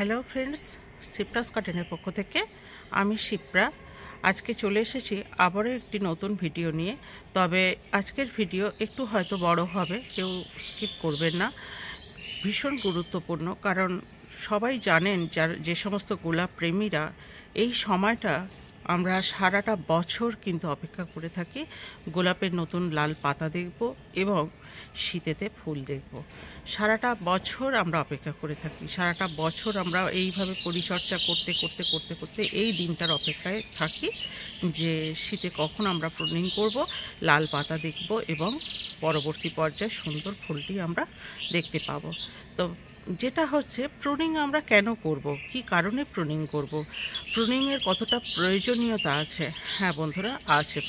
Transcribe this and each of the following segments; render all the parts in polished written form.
Hello friends, Shipra's গার্ডেনের পক্ষ থেকে আমি শিপ্রা আজকে চলে এসেছি আবারও একটি নতুন ভিডিও নিয়ে। তবে আজকের ভিডিও একটু হয়তো বড় হবে, কেউ স্কিপ করবেন না। ভীষণ গুরুত্বপূর্ণ, কারণ সবাই জানেন যে সমস্ত গোলাপ প্রেমীরা এই সময়টা আমরা সারাটা বছর কিন্তু অপেক্ষা করে থাকি। গোলাপের নতুন লাল পাতা দেখব এবং শীতেতে ফুল দেখব। সারাটা বছর আমরা অপেক্ষা করে থাকি, সারাটা বছর আমরা এইভাবে পরিচর্যা করতে করতে করতে করতে এই দিনটার অপেক্ষায় থাকি যে শীতে কখন আমরা প্রুনিং করব, লাল পাতা দেখব এবং পরবর্তী পর্যায়ে সুন্দর ফুলটি আমরা দেখতে পাবো। তো যেটা হচ্ছে, প্রুনিং আমরা কেন করব, কি কারণে প্রুনিং করব, প্রুনিংয়ের কতটা প্রয়োজনীয়তা আছে। হ্যাঁ বন্ধুরা, আছে।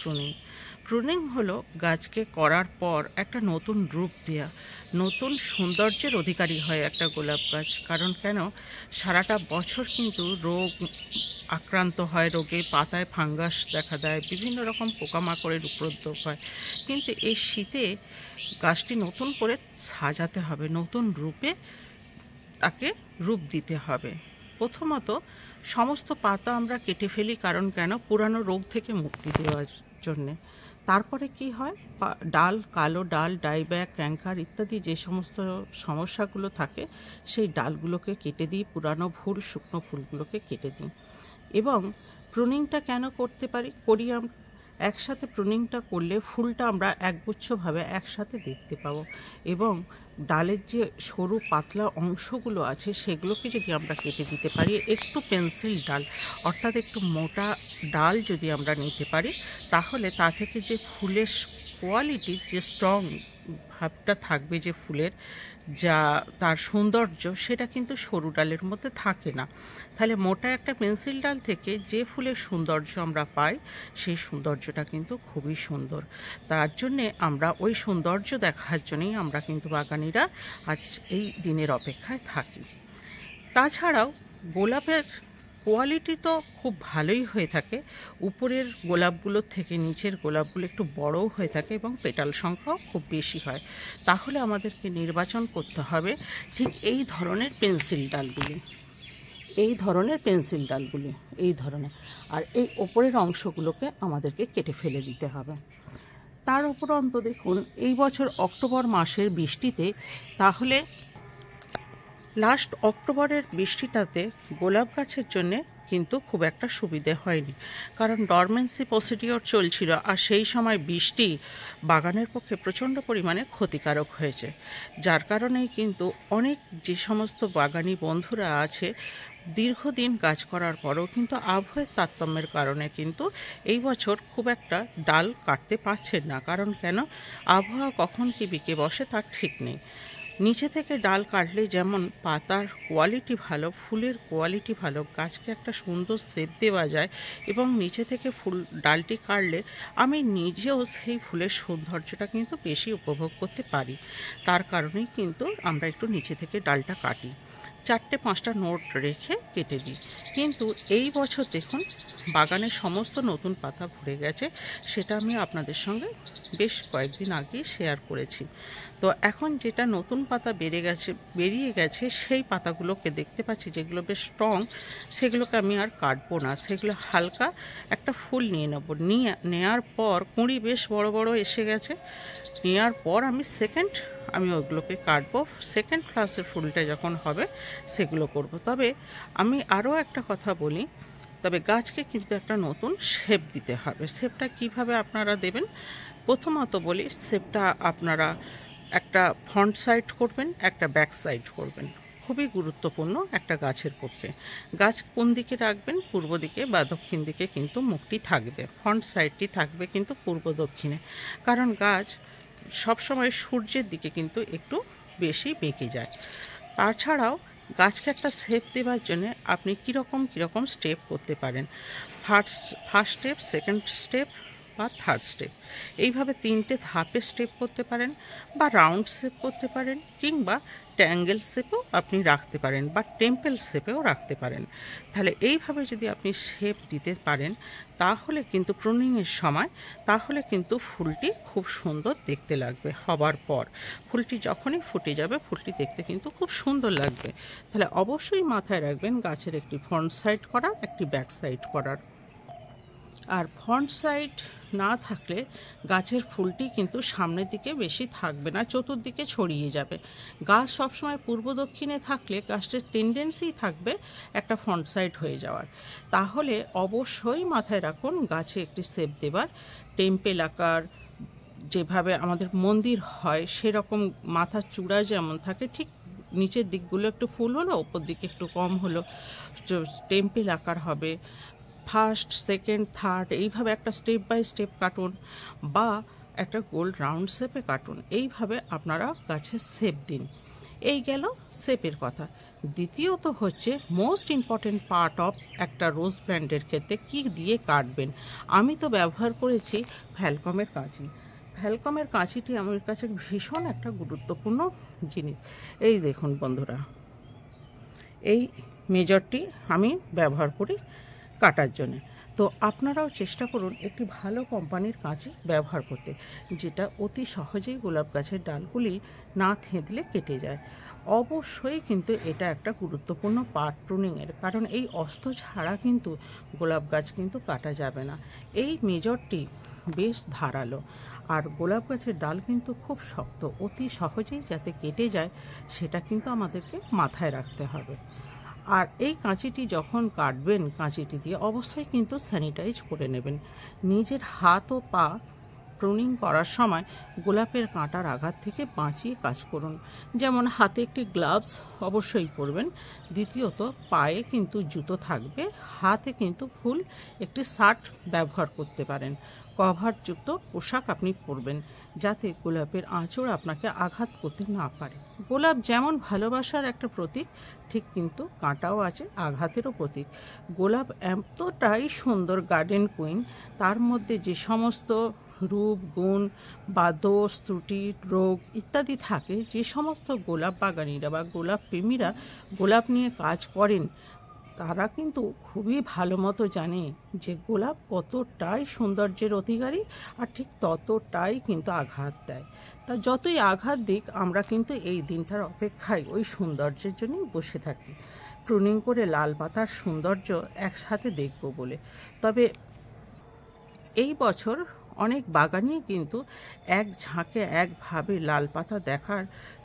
প্রুনিং হলো গাছকে করার পর একটা নতুন রূপ দেওয়া, নতুন সৌন্দর্যের অধিকারী হয় একটা গোলাপ গাছ। কারণ কেন, সারাটা বছর কিন্তু রোগ আক্রান্ত হয়, রোগে পাতায় ফাঙ্গাস দেখা দেয়, বিভিন্ন রকম পোকামাকড়ের উপদ্রব হয়। কিন্তু এই শীতে গাছটি নতুন করে সাজাতে হবে, নতুন রূপে তাকে রূপ দিতে হবে। প্রথমত সমস্ত পাতা আমরা কেটে ফেলি, কারণ কেন, পুরানো রোগ থেকে মুক্তি দেওয়ার জন্যে। তারপরে কি হয়, ডাল, কালো ডাল, ডাইব্যাক, ক্যাঙ্কার ইত্যাদি যে সমস্ত সমস্যাগুলো থাকে সেই ডালগুলোকে কেটে দিই, পুরানো শুকনো ফুলগুলোকে কেটে দিই। এবং প্রুনিংটা কেন করি আমরা একসাথে প্রুনিংটা করলে ফুলটা আমরা একগুচ্ছভাবে একসাথে দেখতে পাবো। এবং ডালের যে সরু পাতলা অংশগুলো আছে সেগুলোকে যদি আমরা কেটে দিতে পারি, একটু পেন্সিল ডাল অর্থাৎ একটু মোটা ডাল যদি আমরা নিতে পারি, তাহলে তা থেকে যে ফুলের কোয়ালিটি, যে স্ট্রং ভাবটা থাকবে, যে ফুলের যা তার সৌন্দর্য, সেটা কিন্তু সরু ডালের মধ্যে থাকে না। তাহলে মোটা একটা পেন্সিল ডাল থেকে যে ফুলের সৌন্দর্য আমরা পাই, সেই সৌন্দর্যটা কিন্তু খুবই সুন্দর। তার জন্যে আমরা ওই সৌন্দর্য দেখার জন্যই আমরা কিন্তু বাগানিরা আজ এই দিনের অপেক্ষায় থাকি। তাছাড়াও গোলাপের কোয়ালিটি তো খুব ভালোই হয়ে থাকে, উপরের গোলাপগুলোর থেকে নিচের গোলাপগুলো একটু বড়ও হয়ে থাকে এবং পেটাল সংখ্যাও খুব বেশি হয়। তাহলে আমাদেরকে নির্বাচন করতে হবে ঠিক এই ধরনের পেন্সিল ডালগুলি, এই ধরনের, আর এই ওপরের অংশগুলোকে আমাদেরকে কেটে ফেলে দিতে হবে। তার উপরন্ত দেখুন, এই বছর অক্টোবর মাসের বৃষ্টিতে, তাহলে লাস্ট অক্টোবরের বৃষ্টিটাতে গোলাপ গাছের জন্যে কিন্তু খুব একটা সুবিধে হয়নি, কারণ ডরমেন্সি প্রসিডিওর চলছিল, আর সেই সময় বৃষ্টি বাগানের পক্ষে প্রচণ্ড পরিমাণে ক্ষতিকারক হয়েছে। যার কারণেই কিন্তু অনেক যে সমস্ত বাগানি বন্ধুরা আছে, দীর্ঘদিন কাজ করার পরও কিন্তু আবহাওয়ার তারতম্যের কারণে কিন্তু এই বছর খুব একটা ডাল কাটতে পারছেন না। কারণ কেন, আবহাওয়া কখন কি বিকে বসে তার ঠিক নেই। নিচে থেকে ডাল কাটলে যেমন পাতার কোয়ালিটি ভালো, ফুলের কোয়ালিটি ভালো, গাছকে একটা সুন্দর শেপ দেওয়া যায়, এবং নিচে থেকে ডালটি কাটলে আমি নিজেও সেই ফুলের সৌন্দর্যটা কিন্তু বেশি উপভোগ করতে পারি। তার কারণেই কিন্তু আমরা একটু নিচে থেকে ডালটা কাটি, 4-5টা নোট রেখে কেটে দিই। কিন্তু এই বছর দেখুন, বাগানের সমস্ত নতুন পাতা ভরে গেছে, সেটা আমি আপনাদের সঙ্গে বেশ কয়েকদিন আগেই শেয়ার করেছি। তো এখন যেটা নতুন পাতা বেরিয়ে গেছে সেই পাতাগুলোকে দেখতে পাচ্ছি, যেগুলো বেশ স্ট্রং, সেগুলোকে আমি আর কাটবো না, সেগুলো হালকা একটা ফুল নিয়ে নেব। নেওয়ার পর কুঁড়ি বেশ বড় বড় এসে গেছে, নেওয়ার পর আমি ওইগুলোকে কাটবো। সেকেন্ড ক্লাসের ফুলটা যখন হবে সেগুলো করব। তবে আমি আরও একটা কথা বলি, তবে গাছকে কিন্তু একটা নতুন শেপ দিতে হবে। শেপটা কিভাবে আপনারা দেবেন, প্রথমত বলি, শেপটা আপনারা একটা ফ্রন্ট সাইড করবেন, একটা ব্যাক সাইড করবেন, খুবই গুরুত্বপূর্ণ একটা গাছের পক্ষে। গাছ কোন দিকে রাখবেন, পূর্ব দিকে বা দক্ষিণ দিকে কিন্তু মুখটি থাকবে, ফ্রন্ট সাইডটি থাকবে কিন্তু পূর্ব দক্ষিণে, কারণ গাছ সবসময় সূর্যের দিকে কিন্তু একটু বেশি বেঁকে যায়। তাছাড়াও গাছকে একটা শেপ দেওয়ার জন্য আপনি কীরকম স্টেপ করতে পারেন, ফার্স্ট স্টেপ, সেকেন্ড স্টেপ বা থার্ড স্টেপ, এইভাবে 3টে ধাপে স্টেপ করতে পারেন, বা রাউন্ড শেপ করতে পারেন, কিংবা ট্যাঙ্গেল শেপেও আপনি রাখতে পারেন বা টেম্পল শেপেও রাখতে পারেন। তাহলে এইভাবে যদি আপনি শেপ দিতে পারেন তাহলে কিন্তু প্রুনিংয়ের সময় তাহলে কিন্তু ফুলটি খুব সুন্দর দেখতে লাগবে। হবার পর ফুলটি যখনই ফুটে যাবে ফুলটি দেখতে কিন্তু খুব সুন্দর লাগবে। তাহলে অবশ্যই মাথায় রাখবেন গাছের একটি ফ্রন্ট সাইড করার, একটি ব্যাক সাইড করার। আর ফ্রন্ট সাইড না থাকলে গাছের ফুলটি কিন্তু সামনের দিকে বেশি থাকবে না, চতুর্দিকে ছড়িয়ে যাবে। গাছ সবসময় পূর্ব দক্ষিণে থাকলে গাছটির টেন্ডেন্সি থাকবে একটা ফ্রন্ট সাইড হয়ে যাওয়ার। তাহলে অবশ্যই মাথায় রাখুন গাছে একটি শেপ দেবার, টেম্পেল আকার যেভাবে আমাদের মন্দির হয় সেরকম মাথার চূড়া যেমন থাকে ঠিক নিচের দিকগুলো একটু ফুল হলো, ওপর দিকে একটু কম হলো, টেম্পেল আকার হবে। ফার্স্ট, সেকেন্ড, থার্ড এইভাবে একটা স্টেপ বাই স্টেপ কাটুন বা একটা গোল রাউন্ড শেপে কাটুন। এইভাবে আপনারা গাছের শেপ দিন। এই গেল শেপের কথা। দ্বিতীয়ত হচ্ছে মোস্ট ইম্পর্টেন্ট পার্ট অফ একটা রোজ প্ল্যান্টের ক্ষেত্রে কী দিয়ে কাটবেন। আমি তো ব্যবহার করেছি ভ্যালকমের কাঁচি। ভ্যালকমের কাঁচিটি আমার কাছে ভীষণ একটা গুরুত্বপূর্ণ জিনিস। এই দেখুন বন্ধুরা, এই মেজরটি আমি ব্যবহার করি কাটার জন্য। তো আপনারাও চেষ্টা করুন একটি ভালো কোম্পানির কাঁচি ব্যবহার করতে, যেটা অতি সহজেই গোলাপ গাছের ডালগুলি না থেঁতলে কেটে যায়। অবশ্যই কিন্তু এটা একটা গুরুত্বপূর্ণ পার্ট প্রুনিংয়ের, কারণ এই অস্ত্র ছাড়া কিন্তু গোলাপ গাছ কিন্তু কাটা যাবে না। এই মেজরটি বেশ ধারালো আর গোলাপ গাছের ডাল কিন্তু খুব শক্ত, অতি সহজেই যাতে কেটে যায় সেটা কিন্তু আমাদেরকে মাথায় রাখতে হবে। আর এই কাঁচিটি যখন কাটবেন কাঁচিটি দিয়ে অবশ্যই কিন্তু স্যানিটাইজ করে নেবেন। নিজের হাত ও পা প্রুনিং করার সময় গোলাপের কাঁটার আঘাত থেকে বাঁচিয়ে কাজ করুন। যেমন হাতে একটি গ্লাভস অবশ্যই পরবেন, দ্বিতীয়ত পায়ে কিন্তু জুতো থাকবে, হাতে কিন্তু ফুল একটি শার্ট ব্যবহার করতে পারেন, কভারযুক্ত পোশাক আপনি পরবেন যাতে গোলাপের আঁচড় আপনাকে আঘাত করতে না পারে। গোলাপ যেমন ভালোবাসার একটা প্রতীক, ঠিক কিন্তু কাঁটাও আছে আঘাতেরও প্রতীক। গোলাপ এতটাই সুন্দর গার্ডেন কুইন, তার মধ্যে যে সমস্ত রূপ, গুণ বা দোষ, ত্রুটি, রোগ ইত্যাদি থাকে, যে সমস্ত গোলাপ বাগানিরা বা গোলাপ প্রেমীরা গোলাপ নিয়ে কাজ করেন তারা কিন্তু খুবই ভালো মতো জানে যে গোলাপ কতটাই সৌন্দর্যের অধিকারী আর ঠিক ততটাই কিন্তু আঘাত দেয়। তা যতই আঘাত দিক আমরা কিন্তু এই দিনটার অপেক্ষায় ওই সৌন্দর্যের জন্যই বসে থাকি, প্রুনিং করে লাল পাতার সৌন্দর্য একসাথে দেখব বলে। তবে এই বছর অনেক বাগানি কিন্তু এক ঝাঁকে একভাবে লাল পাতা দেখার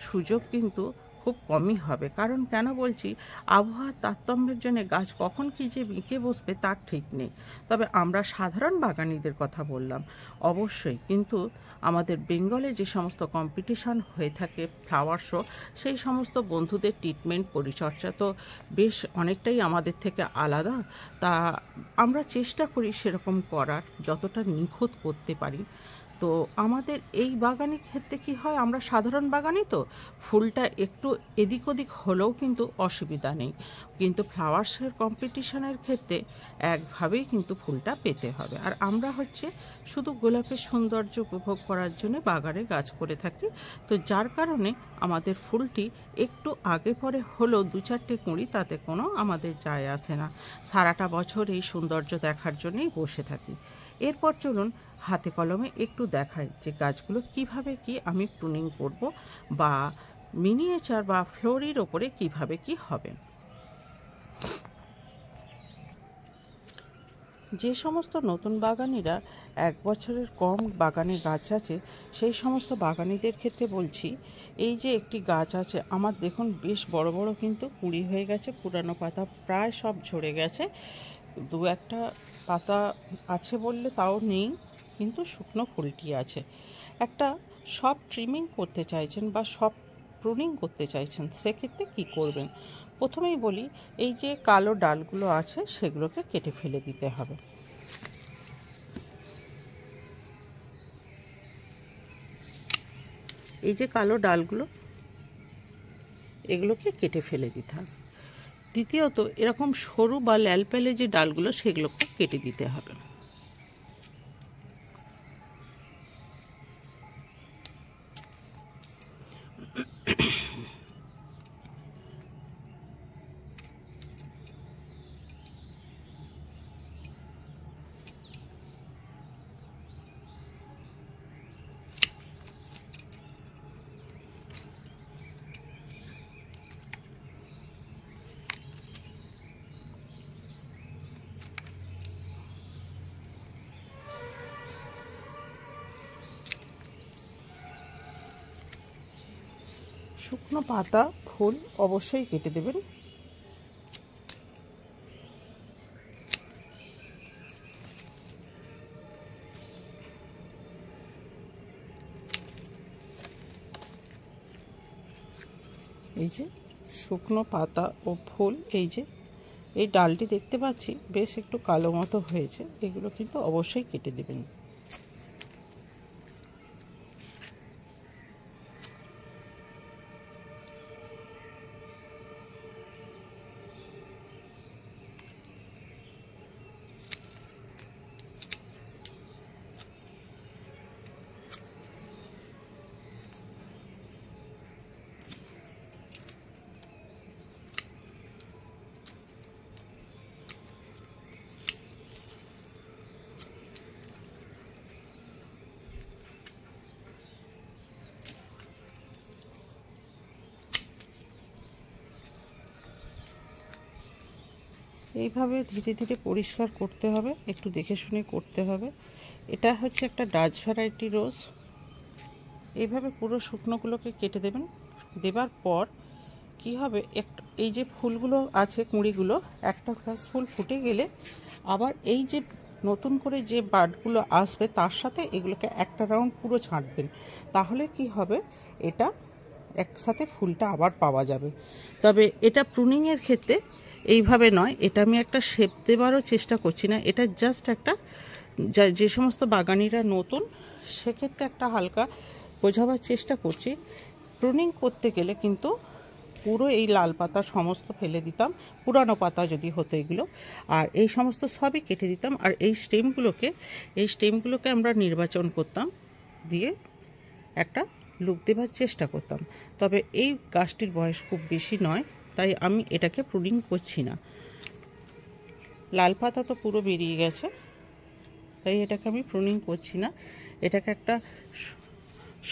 সুযোগ কিন্তু খুব কমই হবে। কারণ কেন বলছি, আবহাওয়ার তারতম্যের জন্য গাছ কখন কি যে বেঁকে বসবে তার ঠিক নেই। তবে আমরা সাধারণ বাগানিদের কথা বললাম। অবশ্যই কিন্তু আমাদের বেঙ্গলে যে সমস্ত কম্পিটিশন হয়ে থাকে ফ্লাওয়ার শো, সেই সমস্ত বন্ধুদের ট্রিটমেন্ট পরিচর্যা তো বেশ অনেকটাই আমাদের থেকে আলাদা। তা আমরা চেষ্টা করি সেরকম করার, যতটা নিখুঁত করতে পারি। তো আমাদের এই বাগানের ক্ষেত্রে কি হয়, আমরা সাধারণ বাগানি তো ফুলটা একটু এদিক ওদিক হলেও কিন্তু অসুবিধা নেই, কিন্তু ফ্লাওয়ার্সের কম্পিটিশনের ক্ষেত্রে একভাবেই কিন্তু ফুলটা পেতে হবে। আর আমরা হচ্ছে শুধু গোলাপের সৌন্দর্য উপভোগ করার জন্য বাগানে গাছ করে থাকি। তো যার কারণে আমাদের ফুলটি একটু আগে পরে হলেও দু চারটে কুঁড়ি তাতে কোনো আমাদের যায় আসে না, সারাটা বছর এই সৌন্দর্য দেখার জন্যই বসে থাকি। এরপর চলুন হাতে কলমে একটু দেখাই যে গাছগুলো কিভাবে কি আমি প্রুনিং করব বা মিনিয়েচার বা ফ্লোরির ওপরে কিভাবে কি হবে। যে সমস্ত নতুন বাগানিরা এক বছরের কম বাগানে গাছ আছে সেই সমস্ত বাগানিদের ক্ষেত্রে বলছি, এই যে একটি গাছ আছে আমার, দেখুন বেশ বড় বড় কিন্তু কুঁড়ি হয়ে গেছে, পুরানো পাতা প্রায় সব ঝরে গেছে, দু একটা পাতা আছে বললে তাও নেই, কিন্তু শুকনো ফুলটি আছে। একটা সব ট্রিমিং করতে চাইছেন বা সব প্রুনিং করতে চাইছেন, সেক্ষেত্রে কি করবেন? প্রথমেই বলি, এই যে কালো ডালগুলো আছে সেগুলোকে কেটে ফেলে দিতে হবে। এই যে কালো ডালগুলো, এগুলোকে কেটে ফেলে দিতে হবে। দ্বিতীয়ত এরকম সরু বা ল্যালপ্যালে যে ডালগুলো সেগুলোকে কেটে দিতে হবে। শুকনো পাতা ফুল অবশ্যই কেটে দেবেন। এই যে শুকনো পাতা ও ফুল, এই যে এই ডালটি দেখতে পাচ্ছি বেশ একটু কালো মতো হয়েছে, এগুলো কিন্তু অবশ্যই কেটে দেবেন। এইভাবে ধীরে ধীরে পরিষ্কার করতে হবে, একটু দেখে শুনে করতে হবে। এটা হচ্ছে একটা ডাচ ভ্যারাইটি রোজ। এইভাবে পুরো শুকনোগুলোকে কেটে দেবেন। দেবার পর কি হবে, এই যে ফুলগুলো আছে কুঁড়িগুলো, একটা গ্লাস ফুল ফুটে গেলে আবার এই যে নতুন করে যে বাডগুলো আসবে তার সাথে এগুলোকে একটা রাউন্ড পুরো ছাঁটবেন। তাহলে কি হবে, এটা একসাথে ফুলটা আবার পাওয়া যাবে। তবে এটা প্রুনিংয়ের ক্ষেত্রে এইভাবে নয়, এটা আমি একটা শেপ দেওয়ারও চেষ্টা করছি না, এটা জাস্ট একটা যে সমস্ত বাগানিরা নতুন সেক্ষেত্রে একটা হালকা বোঝাবার চেষ্টা করছি। প্রুনিং করতে গেলে কিন্তু পুরো এই লাল পাতা সমস্ত ফেলে দিতাম, পুরানো পাতা যদি হতো এগুলো, আর এই সমস্ত সবই কেটে দিতাম। আর এই স্টেমগুলোকে আমরা নির্বাচন করতাম, দিয়ে একটা লুক দেবার চেষ্টা করতাম। তবে এই গাছটির বয়স খুব বেশি নয়, তাই আমি এটাকে প্রুনিং করছি না। লাল পাতা তো পুরো বেরিয়ে গেছে, তাই এটাকে আমি প্রুনিং করছি না, এটাকে একটা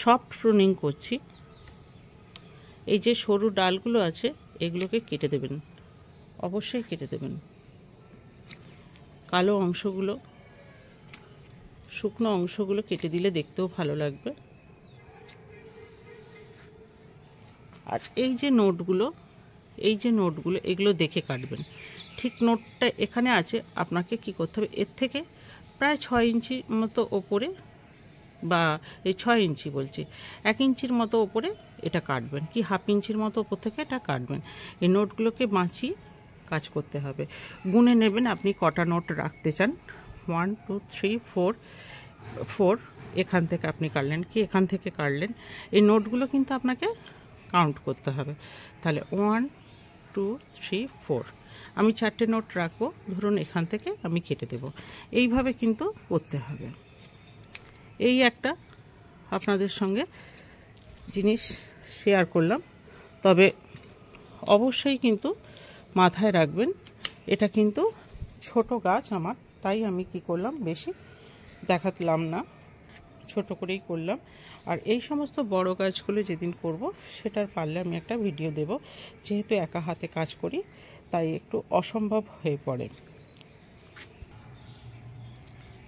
সফট প্রুনিং করছি। এই যে সরু ডালগুলো আছে এগুলোকে কেটে দেবেন, অবশ্যই কেটে দেবেন। কালো অংশগুলো, শুকনো অংশগুলো কেটে দিলে দেখতেও ভালো লাগবে। আর এই যে নোটগুলো এগুলো দেখে কাটবেন। ঠিক নোটটা এখানে আছে, আপনাকে কি করতে হবে, এর থেকে প্রায় 6 ইঞ্চি মতো ওপরে, বা এই 6 ইঞ্চি বলছি, 1 ইঞ্চির মতো ওপরে এটা কাটবেন, কি হাফ ইঞ্চির মতো ওপর থেকে এটা কাটবেন। এই নোটগুলোকে বাঁচিয়ে কাজ করতে হবে। গুনে নেবেন আপনি কটা নোট রাখতে চান। 1 2 3 4 এখান থেকে আপনি কাটলেন, কি এখান থেকে কাটলেন, এই নোটগুলো কিন্তু আপনাকে কাউন্ট করতে হবে। তাহলে 1 2 3 4 আমি 4টে নোট রাখবো, ধরুন এখান থেকে আমি কেটে দেব। এইভাবে কিন্তু করতে হবে। এই একটা আপনাদের সঙ্গে জিনিস শেয়ার করলাম। তবে অবশ্যই কিন্তু মাথায় রাখবেন, এটা কিন্তু ছোট গাছ আমার, তাই আমি কি করলাম, বেশি দেখাতলাম না, ছোট করেই করলাম। আর এই সমস্ত বড় গাছগুলো যেদিন করব সেটার পারলে আমি একটা ভিডিও দেব। যেহেতু একা হাতে কাজ করি তাই একটু অসম্ভব হয়ে পড়ে।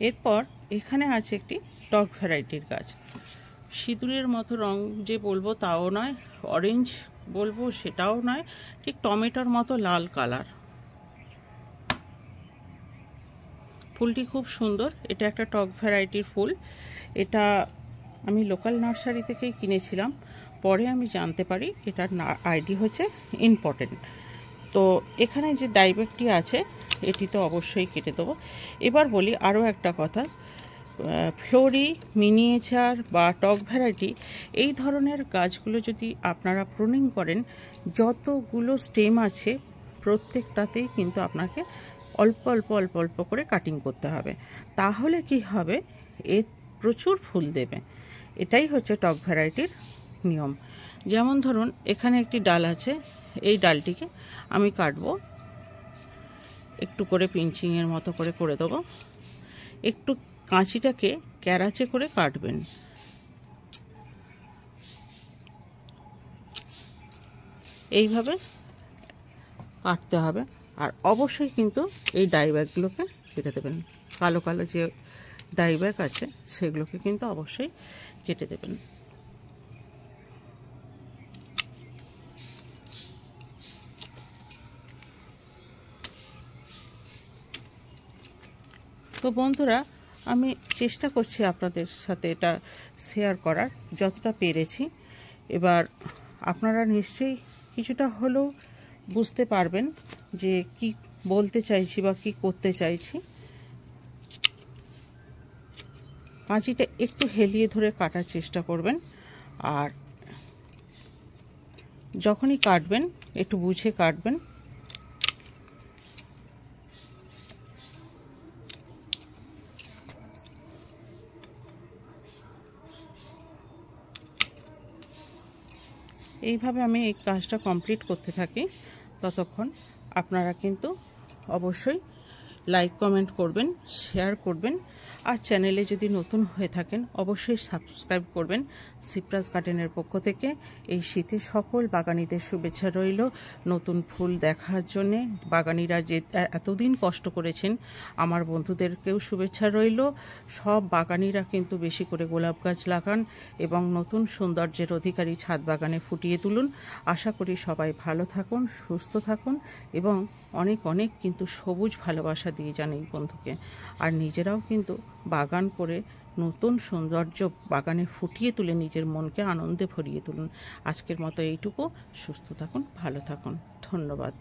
এরপর এখানে আছে একটি টক ভ্যারাইটির গাছ। সিঁদুরের মতো রং যে বলবো তাও নয়, অরেঞ্জ বলবো সেটাও নয়, ঠিক টমেটোর মতো লাল কালার। ফুলটি খুব সুন্দর, এটা একটা টক ভ্যারাইটির ফুল। এটা আমি লোকাল নার্সারি থেকেই কিনেছিলাম, পরে আমি জানতে পারি এটার আইডি হচ্ছে ইম্পর্টেন্ট। তো এখানে যে ডাইব্যাকটি আছে এটি তো অবশ্যই কেটে দেবো। এবার বলি আরও একটা কথা, ফ্লোরি, মিনিয়েচার বা টক ভ্যারাইটি এই ধরনের গাছগুলো যদি আপনারা প্রুনিং করেন, যতগুলো স্টেম আছে প্রত্যেকটাতেই কিন্তু আপনাকে অল্প অল্প অল্প অল্প করে কাটিং করতে হবে। তাহলে কি হবে, এর প্রচুর ফুল দেবে। এটাই হচ্ছে টক ভ্যারাইটির নিয়ম। যেমন ধরুন এখানে একটি ডাল আছে, এই ডালটিকে আমি কাটবো, একটু করে পিঞ্চিংয়ের মতো করে দেবো। একটু কাঁচিটাকে ক্যারাচে করে কাটবেন। এইভাবে কাটতে হবে। আর অবশ্যই কিন্তু এই ডাইব্যাকগুলোকে কেটে দেবেন, কালো কালো যে ডাইব্যাক আছে সেগুলোকে কিন্তু অবশ্যই কেটে দেবেন। তো বন্ধুরা, আমি চেষ্টা করছি আপনাদের সাথে এটা শেয়ার করার যতটা পেরেছি। এবার আপনারা নিশ্চয়ই কিছুটা হলেও বুঝতে পারবেন যে কি বলতে চাইছি বা কি করতে চাইছি। কাঁচিটা একটু হেলিয়ে ধরে কাটার চেষ্টা করবেন, আর যখনই কাটবেন একটু বুঝে কাটবেন। এইভাবে আমি এই কাজটা কমপ্লিট করতে থাকি। ততক্ষণ আপনারা কিন্তু অবশ্যই লাইক কমেন্ট করবেন, শেয়ার করবেন, আর চ্যানেলে যদি নতুন হয়ে থাকেন অবশ্যই সাবস্ক্রাইব করবেন। সিপ্রাস গার্ডেনের পক্ষ থেকে এই শীতে সকল বাগানীদের শুভেচ্ছা রইল। নতুন ফুল দেখার জন্যে বাগানীরা যে এতদিন কষ্ট করেছেন, আমার বন্ধুদেরকেও শুভেচ্ছা রইল। সব বাগানীরা কিন্তু বেশি করে গোলাপ গাছ লাগান এবং নতুন সৌন্দর্যের অধিকারী ছাদ বাগানে ফুটিয়ে তুলুন। আশা করি সবাই ভালো থাকুন, সুস্থ থাকুন এবং অনেক অনেক কিন্তু সবুজ ভালোবাসা দিয়ে যান এই বন্ধুকে। আর নিজেরাও কিন্তু বাগান করে নতুন সৌন্দর্য বাগানে ফুটিয়ে তুলে নিজের মনকে আনন্দে ভরিয়ে তুলুন। আজকের মতো এইটুকু। সুস্থ থাকুন, ভালো থাকুন। ধন্যবাদ।